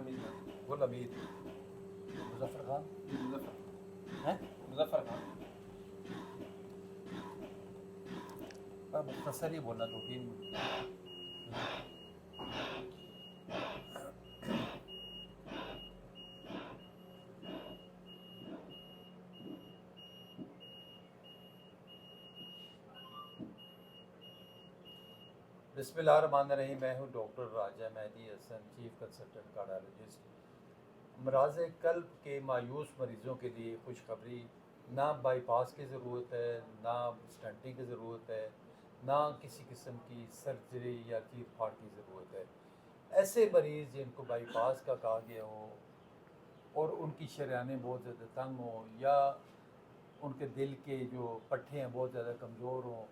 گل حمید مظفر خان ہیں مظفر خان مختصر ہی بولنا 2-3 بسم اللہ الرحمن الرحیم. میں ہوں ڈاکٹر راجہ مہدی حسن, چیف کنسلٹنٹ کارڈیالوجسٹ. امراض قلب کے مایوس مریضوں کے لیے خوشخبری, نہ بائی پاس کی ضرورت ہے, نہ اسٹنٹنگ کی ضرورت ہے, نہ کسی قسم کی سرجری یا چیر پھاڑ کی ضرورت ہے. ایسے مریض جن کو بائی پاس کا کہا گیا ہو اور ان کی شریانیں بہت زیادہ تنگ ہوں, یا ان کے دل کے جو پٹھے ہیں بہت زیادہ کمزور ہوں,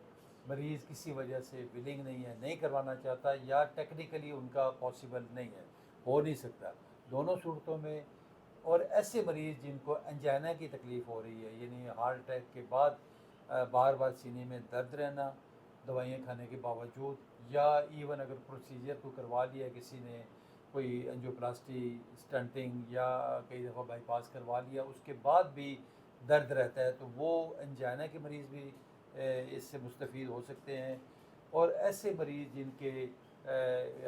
مریض کسی وجہ سے ولنگ نہیں ہے, نہیں کروانا چاہتا, یا ٹیکنیکلی ان کا پاسبل نہیں ہے, ہو نہیں سکتا دونوں صورتوں میں. اور ایسے مریض جن کو انجائنا کی تکلیف ہو رہی ہے, یعنی ہارٹ اٹیک کے بعد بار بار سینے میں درد رہنا دوائیاں کھانے کے باوجود, یا ایون اگر پروسیجر کو کروا لیا کسی نے, کوئی انجیوپلاسٹی, اسٹنٹنگ یا کئی دفعہ بائی پاس کروا لیا, اس کے بعد بھی درد رہتا ہے, تو وہ انجائنا کے مریض بھی اس سے مستفید ہو سکتے ہیں. اور ایسے مریض جن کے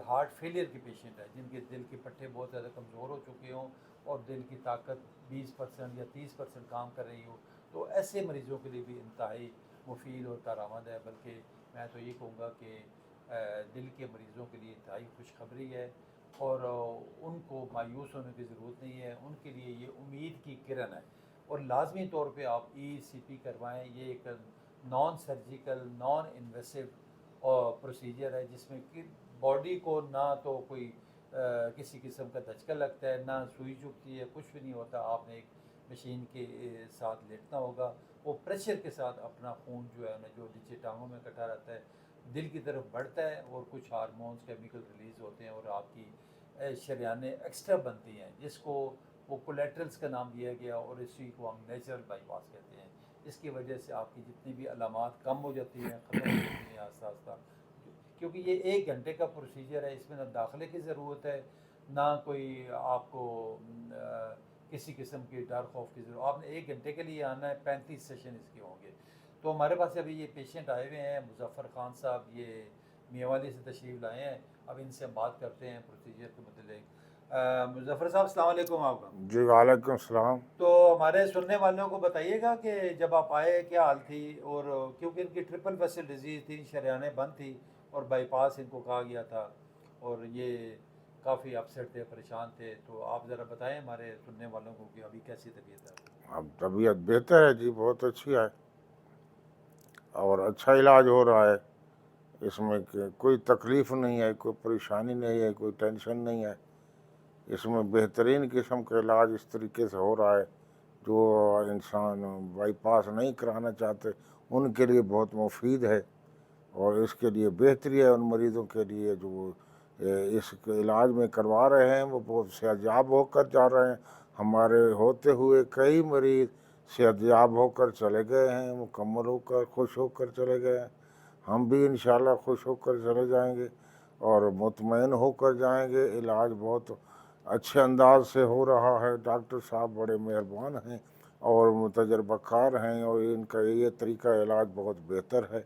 ہارٹ فیلئر کے پیشنٹ ہیں, جن کے دل کے پٹھے بہت زیادہ کمزور ہو چکے ہوں اور دل کی طاقت 20% یا 30% کام کر رہی ہو, تو ایسے مریضوں کے لیے بھی انتہائی مفید اور کارآمد ہے. بلکہ میں تو یہ کہوں گا کہ دل کے مریضوں کے لیے انتہائی خوشخبری ہے, اور ان کو مایوس ہونے کی ضرورت نہیں ہے. ان کے لیے یہ امید کی کرن ہے, اور لازمی طور پہ آپ ای سی پی کروائیں. یہ ایک naan surgical, non invasive procedure ہے, جس میں کہ باڈی کو نہ تو کوئی کسی قسم کا دھچکا لگتا ہے, نہ سوئی چبھتی ہے, کچھ بھی نہیں ہوتا. آپ نے ایک مشین کے ساتھ لیٹنا ہوگا, وہ پریشر کے ساتھ اپنا خون جو ہے نا, جو نیچے ٹانگوں میں اکٹھا رہتا ہے, دل کی طرف بڑھتا ہے, اور کچھ ہارمونز کیمیکل ریلیز ہوتے ہیں, اور آپ کی شریانیں ایکسٹرا بنتی ہیں, جس کو وہ کولیٹرلز کا نام دیا گیا, اور اسی کو ہم نیچرل بائی پاس کہتے ہیں. اس کی وجہ سے آپ کی جتنی بھی علامات کم ہو جاتی ہیں, ختم ہو جاتی ہیں آہستہ آہستہ, کیونکہ یہ 1 گھنٹے کا پروسیجر ہے. اس میں نہ داخلے کی ضرورت ہے, نہ کوئی آپ کو کسی قسم کی ڈر خوف کی ضرورت. آپ نے 1 گھنٹے کے لیے آنا ہے, 35 سیشن اس کے ہوں گے. تو ہمارے پاس ابھی یہ پیشنٹ آئے ہوئے ہیں, مظفر خان صاحب, یہ میاں سے تشریف لائے ہیں. اب ان سے ہم بات کرتے ہیں پروسیجر کے متعلق. مظفر صاحب السلام علیکم. آپ کا جی وعلیکم السلام. تو ہمارے سننے والوں کو بتائیے گا کہ جب آپ آئے کیا حال تھی, اور کیونکہ ان کی ٹرپل ویسل ڈیزیز تھی, شریانیں بند تھی, اور بائی پاس ان کو کہا گیا تھا, اور یہ کافی اپسیٹ تھے, پریشان تھے. تو آپ ذرا بتائیں ہمارے سننے والوں کو کہ ابھی کیسی طبیعت ہے. اب طبیعت بہتر ہے جی, بہت اچھی ہے, اور اچھا علاج ہو رہا ہے. اس میں کوئی تکلیف نہیں ہے, کوئی پریشانی نہیں ہے, کوئی ٹینشن نہیں ہے. اس میں بہترین قسم کا علاج اس طریقے سے ہو رہا ہے. جو انسان بائی پاس نہیں کرانا چاہتے ان کے لیے بہت مفید ہے, اور اس کے لیے بہتری ہے. ان مریضوں کے لیے جو اس کے علاج میں کروا رہے ہیں وہ بہت صحت یاب ہو کر جا رہے ہیں. ہمارے ہوتے ہوئے کئی مریض صحت یاب ہو کر چلے گئے ہیں, مکمل ہو کر, خوش ہو کر چلے گئے ہیں. ہم بھی انشاءاللہ خوش ہو کر چلے جائیں گے, اور مطمئن ہو کر جائیں گے. علاج بہت اچھے انداز سے ہو رہا ہے. ڈاکٹر صاحب بڑے مہربان ہیں اور تجربہ کار ہیں, اور ان کا یہ طریقہ علاج بہت بہتر ہے.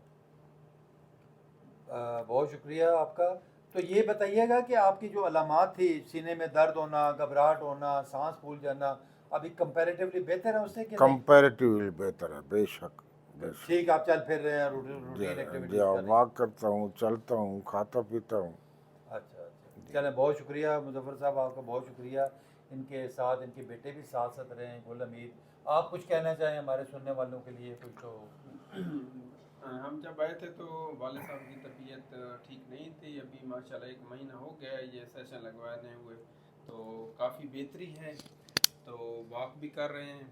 بہت شکریہ آپ کا. تو یہ بتائیے گا کہ آپ کی جو علامات تھی, سینے میں درد ہونا, گھبراہٹ ہونا, سانس پھول جانا, ابھی کمپیریٹیولی بہتر ہے اس سے کہ نہیں؟ کمپیریٹیولی بہتر ہے, بے شک. ٹھیک, آپ چل پھر رہے ہیں, روٹین ایکٹیویٹیز کر رہے ہیں. واک کرتا ہوں, چلتا ہوں, کھاتا پیتا ہوں. اچھا اچھا, چلیں بہت شکریہ مظفر صاحب, آپ کا بہت شکریہ. ان کے ساتھ ان کے بیٹے بھی ساتھ ساتھ رہے ہیں, گل حمید. آپ کچھ کہنا چاہیں ہمارے سننے والوں کے لیے کچھ؟ تو ہم جب آئے تھے تو والد صاحب کی طبیعت ٹھیک نہیں تھی. ابھی ماشاءاللہ 1 مہینہ ہو گیا ہے یہ سیشن لگوانے ہوئے, تو کافی بہتری ہے. تو واک بھی کر رہے ہیں,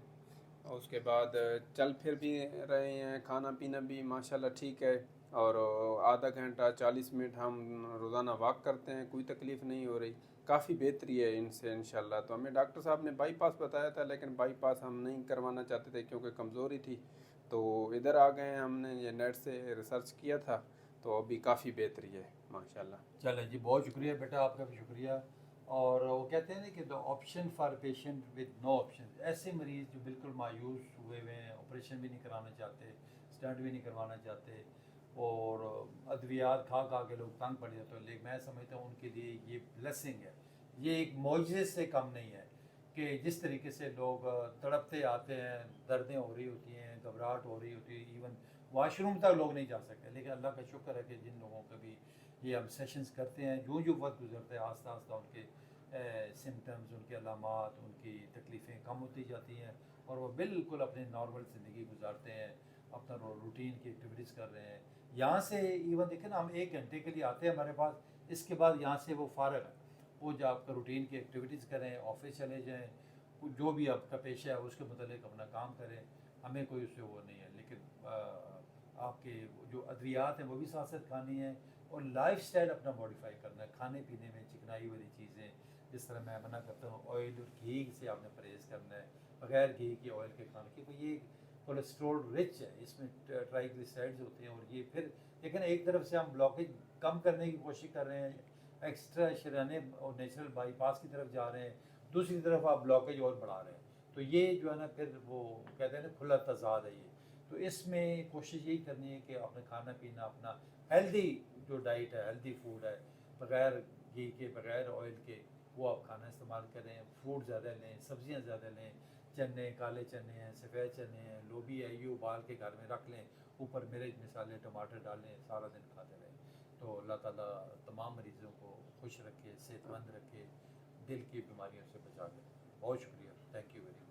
اور اس کے بعد چل پھر بھی رہے ہیں. کھانا پینا بھی ماشاءاللہ ٹھیک ہے, اور آدھا گھنٹہ 40 منٹ ہم روزانہ واک کرتے ہیں. کوئی تکلیف نہیں ہو رہی, کافی بہتری ہے ان سے انشاءاللہ. تو ہمیں ڈاکٹر صاحب نے بائی پاس بتایا تھا, لیکن بائی پاس ہم نہیں کروانا چاہتے تھے کیونکہ کمزوری تھی. تو ادھر آ گئے ہیں, ہم نے یہ نیٹ سے ریسرچ کیا تھا, تو ابھی کافی بہتری ہے ماشاءاللہ. چلیں جی, بہت شکریہ بیٹا, آپ کا بھی شکریہ. اور وہ کہتے ہیں نا کہ دا option for patient with no option, ایسے مریض جو بالکل مایوس ہوئے ہوئے ہیں، آپریشن بھی نہیں کرانا چاہتے، اسٹنٹ بھی نہیں کروانا چاہتے، اور ادویات کھا کھا کے لوگ تنگ پڑ جاتے ہیں، لیکن میں سمجھتا ہوں ان کے لیے یہ بلیسنگ ہے، یہ ایک معجزے سے کم نہیں ہے کہ جس طریقے سے لوگ تڑپتے آتے ہیں، دردیں ہو رہی ہوتی ہیں، گھبراہٹ ہو رہی ہوتی ہے، ایون واش روم تک لوگ نہیں جا سکتے، لیکن اللہ کا شکر ہے کہ جن لوگوں کا بھی یہ ہم سیشنز کرتے ہیں، جو وقت گزرتا ہے آہستہ آہستہ ان کے سمٹمز، ان کے علامات، ان کی تکلیفیں کم ہوتی جاتی ہیں، اور وہ بالکل اپنی نارمل زندگی گزارتے ہیں، اپنا روٹین کی ایکٹیویٹیز کر رہے ہیں۔ یہاں سے ایون دیکھیں نا، ہم 1 گھنٹے کے لیے آتے ہیں ہمارے پاس، اس کے بعد یہاں سے وہ فارغ ہے، وہ جو آپ کا روٹین کی ایکٹیویٹیز کریں، آفس چلے جائیں، جو بھی آپ کا پیشہ ہے اس کے متعلق اپنا کام کریں، ہمیں کوئی اس سے وہ نہیں ہے، لیکن آپ کے جو ادویات ہیں وہ بھی ساتھ ساتھ کھانی ہیں، اور لائف سٹائل اپنا موڈیفائی کرنا ہے، کھانے پینے میں چکنائی والی چیزیں، جس طرح میں منع کرتا ہوں آئل اور گھی سے آپ نے پرہیز کرنا ہے، بغیر گھی کے آئل کے کھانے، کیونکہ یہ کولیسٹرول رچ ہے، اس میں ٹرائیگلیسرائڈز ہوتے ہیں، اور یہ پھر لیکن ایک طرف سے ہم بلاکیج کم کرنے کی کوشش کر رہے ہیں، ایکسٹرا شریانے اور نیچرل بائی پاس کی طرف جا رہے ہیں، دوسری طرف آپ بلاکیج اور بڑھا رہے ہیں، تو یہ جو ہے نا پھر وہ کہتے ہیں نا کھلا تضاد ہے یہ، تو اس میں کوشش یہی کرنی ہے کہ اپنا کھانا پینا اپنا ہیلدی جو ڈائٹ ہے، ہیلدی فوڈ ہے، بغیر گھی کے بغیر آئل کے، وہ آپ کھانا استعمال کریں، فروٹ زیادہ لیں، سبزیاں زیادہ لیں، چنے کالے چنے ہیں، سفید چنے ہیں، لوبی ہے، یہ ابال کے گھر میں رکھ لیں، اوپر مرچ مسالے ٹماٹر ڈالیں، سارا دن کھاتے رہیں، تو اللہ تعالیٰ تمام مریضوں کو خوش رکھے، صحت مند رکھے، دل کی بیماریوں سے بچا لے۔ بہت شکریہ، تھینک یو ویری مچ۔